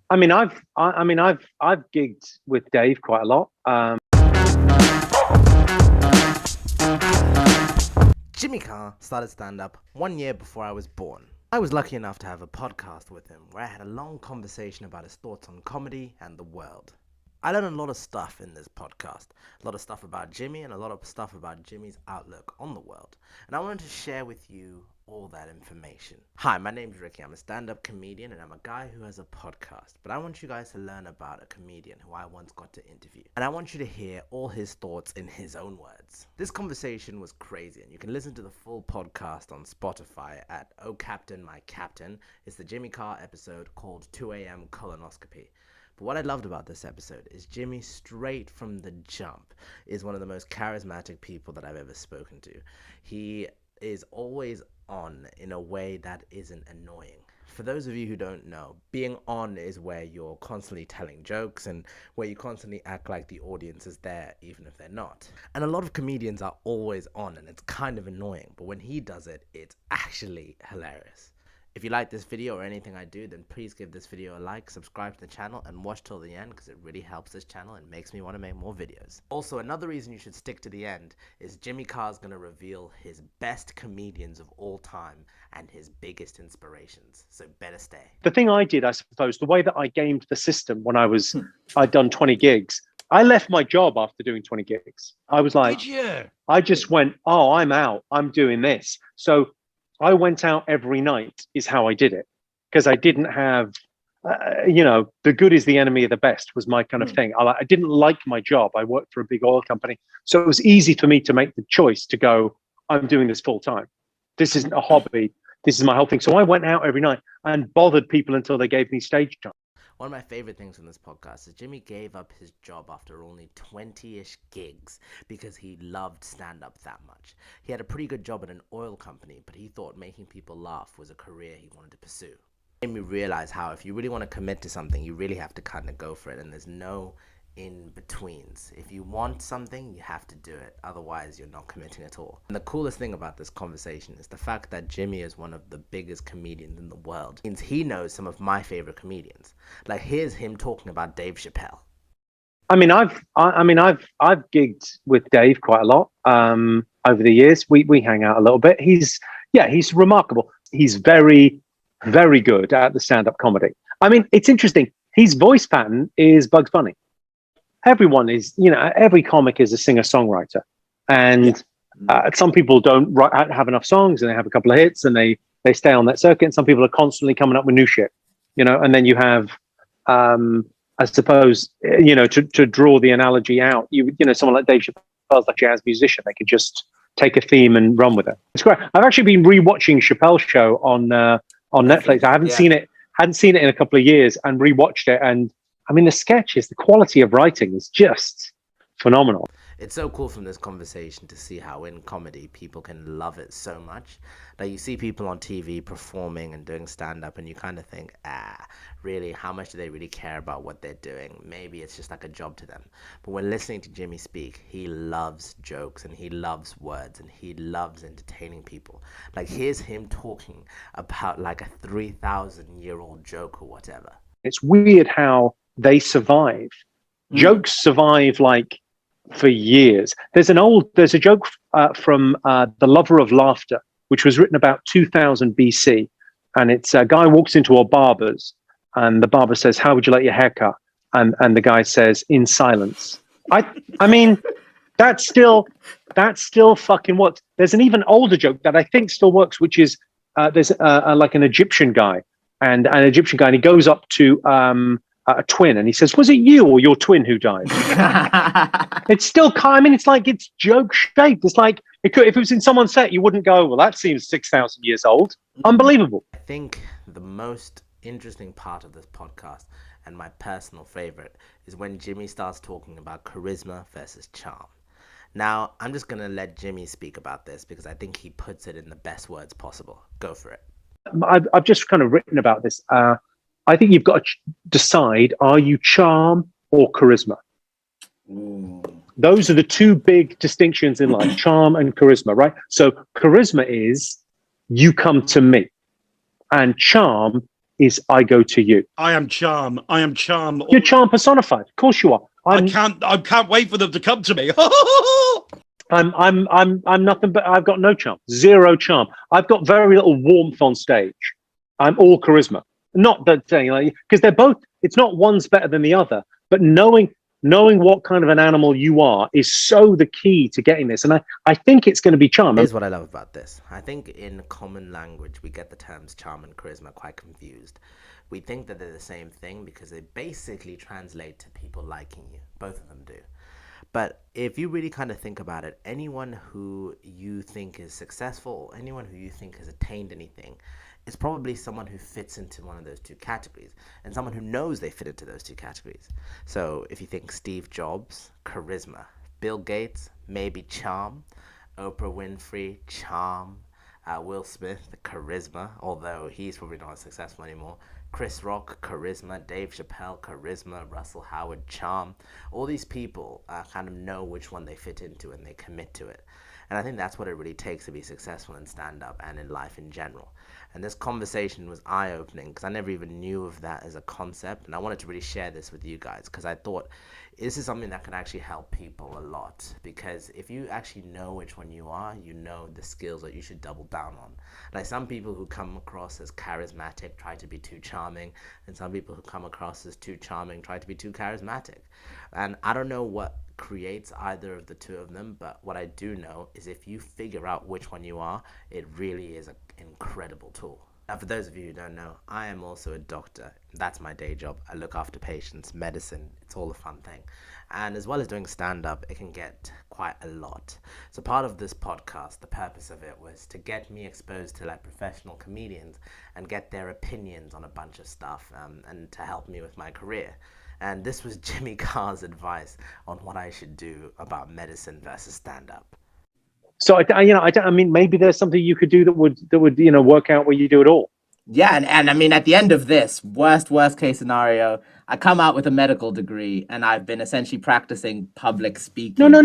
I've gigged with Dave quite a lot. Jimmy Carr started stand-up 1 year before I was born. I was lucky enough to have a podcast with him where I had a long conversation about his thoughts on comedy and the world. I learned a lot of stuff in this podcast, a lot of stuff about Jimmy and a lot of stuff about Jimmy's outlook on the world, and I wanted to share with you all that information. Hi, my name's Ricky. I'm a stand-up comedian and I'm a guy who has a podcast, but I want you guys to learn about a comedian who I once got to interview, and I want you to hear all his thoughts in his own words. This conversation was crazy, and you can listen to the full podcast on Spotify at Oh Captain, My Captain. It's the Jimmy Carr episode called 2 a.m. Colonoscopy. But what I loved about this episode is Jimmy, straight from the jump, is one of the most charismatic people that I've ever spoken to. He is always on in a way that isn't annoying. For those of you who don't know, being on is where you're constantly telling jokes and where you constantly act like the audience is there even if they're not. And a lot of comedians are always on and it's kind of annoying, but when he does it, it's actually hilarious. If you like this video or anything I do, then please give this video a like, subscribe to the channel, and watch till the end because it really helps this channel and makes me want to make more videos. Also, another reason you should stick to the end is Jimmy Carr's going to reveal his best comedians of all time and his biggest inspirations, so better stay. The thing I did, I suppose, the way that I gamed the system when I'd done 20 gigs, I left my job after doing 20 gigs. I was like, Did you? I just went, oh, I'm out. I'm doing this. So I went out every night is how I did it, because I didn't have, the good is the enemy of the best was my kind of thing. I didn't like my job. I worked for a big oil company. So it was easy for me to make the choice to go, I'm doing this full time. This isn't a hobby. This is my whole thing. So I went out every night and bothered people until they gave me stage time. One of my favorite things from this podcast is Jimmy gave up his job after only 20-ish gigs because he loved stand-up that much. He had a pretty good job at an oil company, but he thought making people laugh was a career he wanted to pursue. It made me realize how if you really want to commit to something, you really have to kind of go for it, and there's no in-betweens. If you want something, you have to do it. Otherwise, you're not committing at all. And the coolest thing about this conversation is the fact that Jimmy is one of the biggest comedians in the world. It means he knows some of my favorite comedians. Like, here's him talking about Dave Chappelle. I've gigged with Dave quite a lot over the years. We hang out a little bit. He's remarkable. He's very, very good at the stand-up comedy. I mean, it's interesting. His voice pattern is Bugs Bunny. Everyone is, every comic is a singer-songwriter. And some people don't have enough songs and they have a couple of hits and they stay on that circuit. And some people are constantly coming up with new shit, and then you have, I suppose, to draw the analogy out, someone like Dave Chappelle's like a jazz musician. They could just take a theme and run with it. It's great. I've actually been rewatching Chappelle's show on Netflix. I hadn't seen it in a couple of years and rewatched it. And I mean, the sketches, the quality of writing is just phenomenal. It's so cool from this conversation to see how in comedy people can love it so much. Like, you see people on TV performing and doing stand-up and you kind of think, really, how much do they really care about what they're doing? Maybe it's just like a job to them. But when listening to Jimmy speak, he loves jokes and he loves words and he loves entertaining people. Like, here's him talking about like a 3,000-year-old joke or whatever. It's weird how they survive. Jokes survive like for years. There's a joke from The Lover of Laughter, which was written about 2000 BC. And it's a guy walks into a barber's and the barber says, how would you like your haircut? And the guy says, in silence. I mean, that's still fucking works. There's an even older joke that I think still works, which is there's like an Egyptian guy and he goes up to a twin and he says, was it you or your twin who died? It's still it's like it's joke shaped. It's like if it was in someone's set, you wouldn't go, well, that seems 6,000 years old. Unbelievable. I think the most interesting part of this podcast and my personal favorite is when Jimmy starts talking about charisma versus charm. Now, I'm just going to let Jimmy speak about this because I think he puts it in the best words possible. Go for it. I've just kind of written about this. I think you've got to decide, are you charm or charisma? Those are the two big distinctions in life, charm and charisma, right? So charisma is you come to me, and charm is I go to you. I am charm. You're charm personified. Of course you are. I can't wait for them to come to me. I'm nothing but I've got no charm, zero charm. I've got very little warmth on stage. I'm all charisma. Not that thing, like, because they're both. It's not one's better than the other, but knowing what kind of an animal you are is so the key to getting this. And I think it's going to be charm. Here's what I love about this. I think in common language, we get the terms charm and charisma quite confused. We think that they're the same thing because they basically translate to people liking you. Both of them do. But if you really kind of think about it, anyone who you think is successful, anyone who you think has attained anything, is probably someone who fits into one of those two categories, and someone who knows they fit into those two categories. So if you think Steve Jobs, charisma. Bill Gates, maybe charm. Oprah Winfrey, charm. Will Smith, charisma, although he's probably not as successful anymore. Chris Rock, charisma. Dave Chappelle, charisma. Russell Howard, charm. All these people kind of know which one they fit into and they commit to it. And I think that's what it really takes to be successful in stand-up and in life in general. And this conversation was eye-opening because I never even knew of that as a concept. And I wanted to really share this with you guys because I thought this is something that can actually help people a lot. Because if you actually know which one you are, you know the skills that you should double down on. Like some people who come across as charismatic try to be too charming. And some people who come across as too charming try to be too charismatic. And I don't know what creates either of the two of them, but what I do know is if you figure out which one you are, it really is an incredible tool. Now, for those of you who don't know, I am also a doctor. That's my day job. I look after patients, medicine. It's all a fun thing. And as well as doing stand-up, it can get quite a lot. So part of this podcast, the purpose of it was to get me exposed to like professional comedians and get their opinions on a bunch of stuff and to help me with my career. And this was Jimmy Carr's advice on what I should do about medicine versus stand-up. So I mean, maybe there's something you could do that would work out where you do it all. Yeah, and I mean, at the end of this, worst case scenario, I come out with a medical degree and I've been essentially practicing public speaking. No.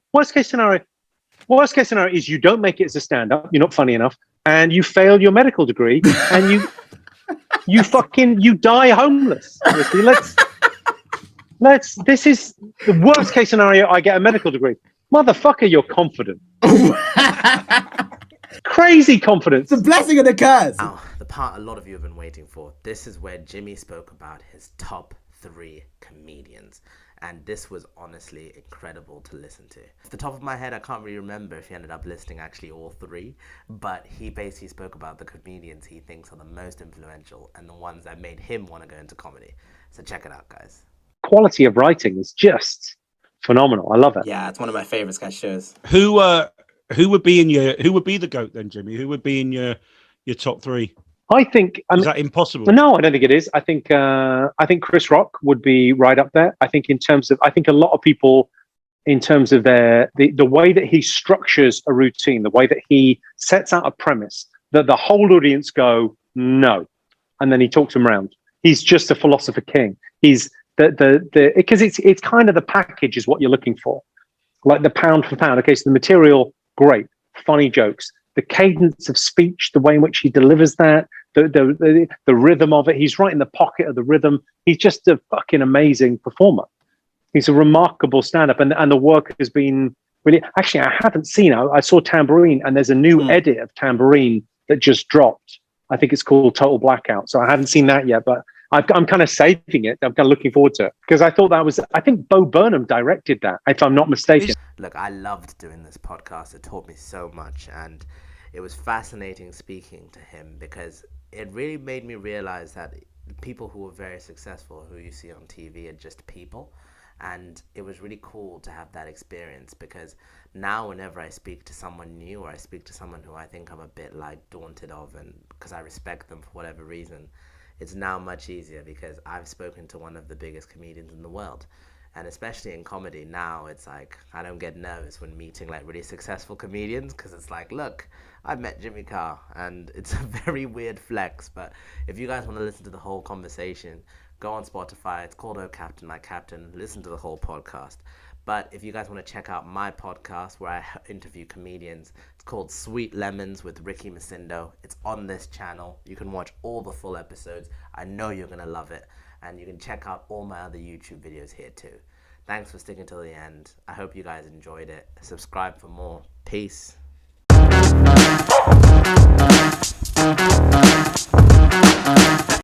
Worst case scenario is you don't make it as a stand-up. You're not funny enough, and you fail your medical degree, and you die homeless. This is the worst case scenario. I get a medical degree. Motherfucker, you're confident. Crazy confidence. It's a blessing and a curse. Now, the part a lot of you have been waiting for. This is where Jimmy spoke about his top 3 comedians. And this was honestly incredible to listen to. Off the top of my head, I can't really remember if he ended up listing actually all 3. But he basically spoke about the comedians he thinks are the most influential and the ones that made him want to go into comedy. So check it out, guys. Quality of writing is just phenomenal. I love it. Yeah, it's one of my favorite sketch shows. Who would be the GOAT then, Jimmy? Who would be in your top 3? I think is that impossible? No, I don't think it is. I think Chris Rock would be right up there. I think a lot of people, in terms of the way that he structures a routine, the way that he sets out a premise, that the whole audience go no, and then he talks them around. He's just a philosopher king. He's because it's kind of the package is what you're looking for, like the pound for pound. Okay, so the material, great, funny jokes, the cadence of speech, the way in which he delivers that. The rhythm of it. He's right in the pocket of the rhythm. He's just a fucking amazing performer. He's a remarkable stand-up, and the work has been really. Actually, I haven't seen. I saw Tambourine, and there's a new edit of Tambourine that just dropped. I think it's called Total Blackout. So I haven't seen that yet, but I'm kind of saving it. I'm kind of looking forward to it because I thought that was. I think Bo Burnham directed that, if I'm not mistaken. Look, I loved doing this podcast. It taught me so much, and it was fascinating speaking to him because it really made me realize that people who are very successful, who you see on TV, are just people. And it was really cool to have that experience because now whenever I speak to someone new or I speak to someone who I think I'm a bit like daunted of and because I respect them for whatever reason, it's now much easier because I've spoken to one of the biggest comedians in the world. And especially in comedy now, it's like I don't get nervous when meeting like really successful comedians because it's like, look, I met Jimmy Carr, and it's a very weird flex. But if you guys want to listen to the whole conversation, go on Spotify. It's called Oh Captain, My Captain. Listen to the whole podcast. But if you guys want to check out my podcast where I interview comedians, it's called Sweet Lemons with Ricky Macindo. It's on this channel. You can watch all the full episodes. I know you're going to love it. And you can check out all my other YouTube videos here too. Thanks for sticking till the end. I hope you guys enjoyed it. Subscribe for more. Peace.